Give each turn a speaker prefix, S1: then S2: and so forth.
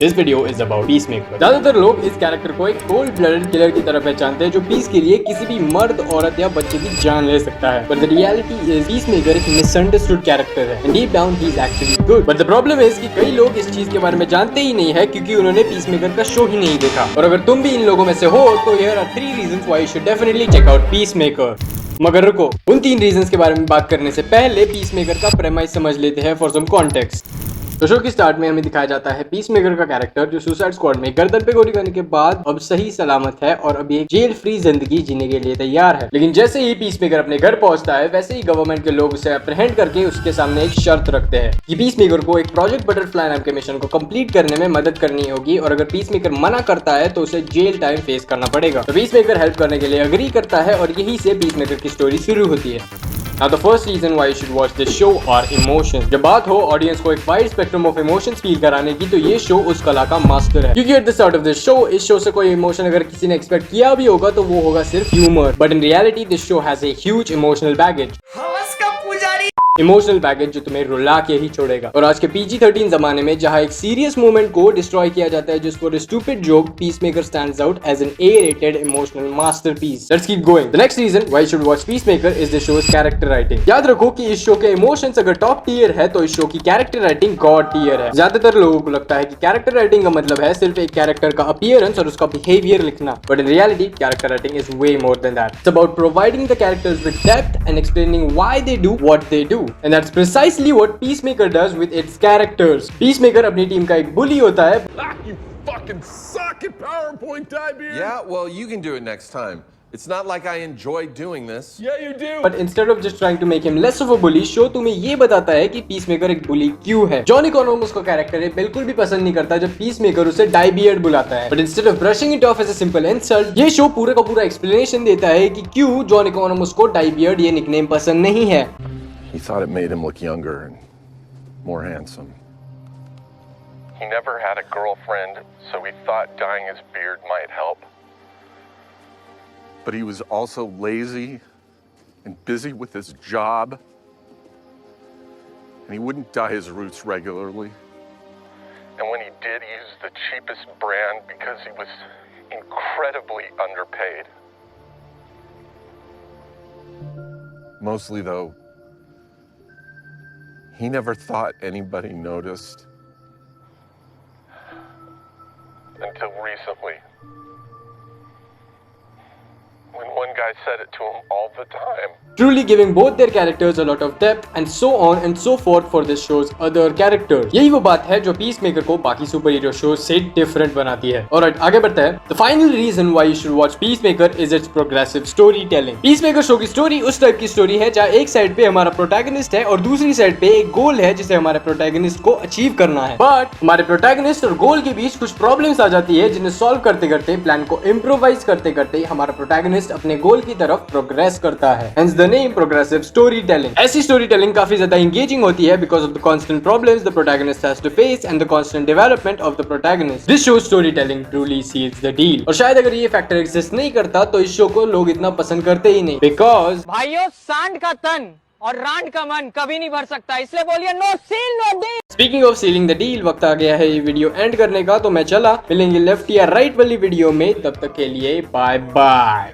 S1: This video is about peacemaker. ज्यादातर लोग इस कैरेक्टर को एक कोल्ड ब्लडेड किलर की तरह पहचानते हैं जो पीस के लिए किसी भी मर्द, औरत या बच्चे की जान ले सकता है। But the reality is peacemaker एक मिसअंडरस्टूड कैरेक्टर है and deep down he is actually good. But the problem is कि कई लोग इस चीज के बारे में जानते ही नहीं है क्योंकि उन्होंने पीसमेकर का शो ही नहीं देखा। और अगर तुम भी इन लोगों में से हो तो here are 3 reasons why you should definitely check out Peacemaker. मगर रुको, उन 3 रीजंस के बारे में बात करने से पहले पीसमेकर का प्रेमाइस समझ लेते हैं फॉर सम कॉन्टेक्स्ट। तो शो की स्टार्ट में हमें दिखाया जाता है पीसमेकर का कैरेक्टर जो सुसाइड स्क्वाड में गर्दन पे गोली करने के बाद अब सही सलामत है और अभी एक जेल फ्री जिंदगी जीने के लिए तैयार है। लेकिन जैसे ही पीसमेकर अपने घर पहुंचता है वैसे ही गवर्नमेंट के लोग उसे अप्रहेंड करके उसके सामने एक शर्त रखते हैं कि पीसमेकर को एक प्रोजेक्ट बटरफ्लाई नाम के मिशन को कंप्लीट करने में मदद करनी होगी और अगर पीसमेकर मना करता है तो उसे जेल टाइम फेस करना पड़ेगा। तो पीसमेकर हेल्प करने के लिए अग्री करता है और यही से पीसमेकर की स्टोरी शुरू होती है। Now the first reason why you should watch this show are emotions। जब बात हो ऑडियंस को एक wide spectrum of emotions feel कराने की तो ये शो उस कला का मास्टर है। क्योंकि at the start of this show इस शो से कोई इमोशन अगर किसी ने एक्सपेक्ट किया भी होगा तो वो होगा सिर्फ humour. But in reality this show has a huge emotional baggage. Emotional baggage जो तुम्हें रुला के ही छोड़ेगा। और आज के PG-13 जमाने में जहां एक सीरियस मोमेंट को डिस्ट्रॉय किया जाता है जिस for a stupid joke, Peacemaker stands out as an A-rated emotional masterpiece। Let's keep going। The next reason why you should watch Peacemaker is the show's character writing। याद रखो कि इस show के इमोशंस अगर टॉप टियर है तो इस show की कैरेक्टर राइटिंग गॉड टियर है। ज्यादातर लोगों को लगता है कि कैरेक्टर राइटिंग का मतलब है सिर्फ एक कैरेक्टर का अपीयरेंस और उसका बिहेवियर लिखना। But in reality character writing is way more than that. It's about providing the characters with depth and explaining why they do what they do and that's precisely what Peacemaker does with its characters। Peacemaker अपनी team का एक बुली होता है।
S2: You fucking suck at PowerPoint, Tiberius!
S3: Yeah, well, you can do it next time. It's not like I enjoy doing this.
S2: Yeah, you do!
S1: But instead of just trying to make him less of a bully, show तुम्हें ये बताता है कि peacemaker एक बुली क्यों है। John इकोनोमस का character है बिल्कुल भी पसंद नहीं करता जब पीसमेकर उसे डाइबियर्ड बुलाता है। But instead of brushing it off as a simple insult, ये शो पूरे का पूरा एक्सप्लेनेशन देता है कि क्यों जॉन इकोनोमस को डाइबियर्ड ये निकनेम पसंद नहीं है।
S2: He thought it made him look younger and more handsome.
S4: He never had a girlfriend, so he thought dyeing his beard might help.
S2: But he was also lazy and busy with his job. And he wouldn't dye his roots regularly.
S4: And when he did, he used the cheapest brand because he was incredibly underpaid.
S2: Mostly, though, he never thought anybody noticed.
S4: Until recently. When one guy said it to him all the time.
S1: Truly giving both their characters a lot of depth and so on and so forth for this show's other characters। यही वो बात है जो peacemaker को बाकी super hero show से different बनाती है। और आगे बढ़ते हैं। The final reason why you should watch Peacemaker is its progressive storytelling। Peacemaker show की स्टोरी उस टाइप की स्टोरी है जहाँ एक साइड पे हमारा प्रोटैगनिस्ट है और दूसरी साइड पे एक गोल है जिसे हमारे प्रोटैगनिस्ट को अचीव करना है। बट हमारे प्रोटैगनिस्ट और गोल के बीच कुछ प्रॉब्लम्स आ जाती है जिन्हें सॉल्व करते करते, प्लान को इम्प्रोवाइज करते करते हमारा प्रोटैगनिस्ट अपने गोल की तरफ प्रोग्रेस करता है। Hence the name progressive storytelling। ऐसी स्टोरी टेलिंग काफी ज्यादा engaging होती है because of the constant problems the protagonist has to face and the constant development of the protagonist। This show storytelling truly seals the deal। और शायद अगर ये factor exist नहीं करता तो इस शो को लोग इतना पसंद करते ही नहीं because
S5: भाइयों सांड का तन और रांड का मन कभी नहीं भर सकता, इसलिए बोलिए no seal no deal.
S1: Speaking of sealing the deal, वक्त आ गया है ये वीडियो एंड करने का तो मैं चला। मिलेंगे लेफ्ट या राइट वाली वीडियो में, तब तक के लिए बाय बाय।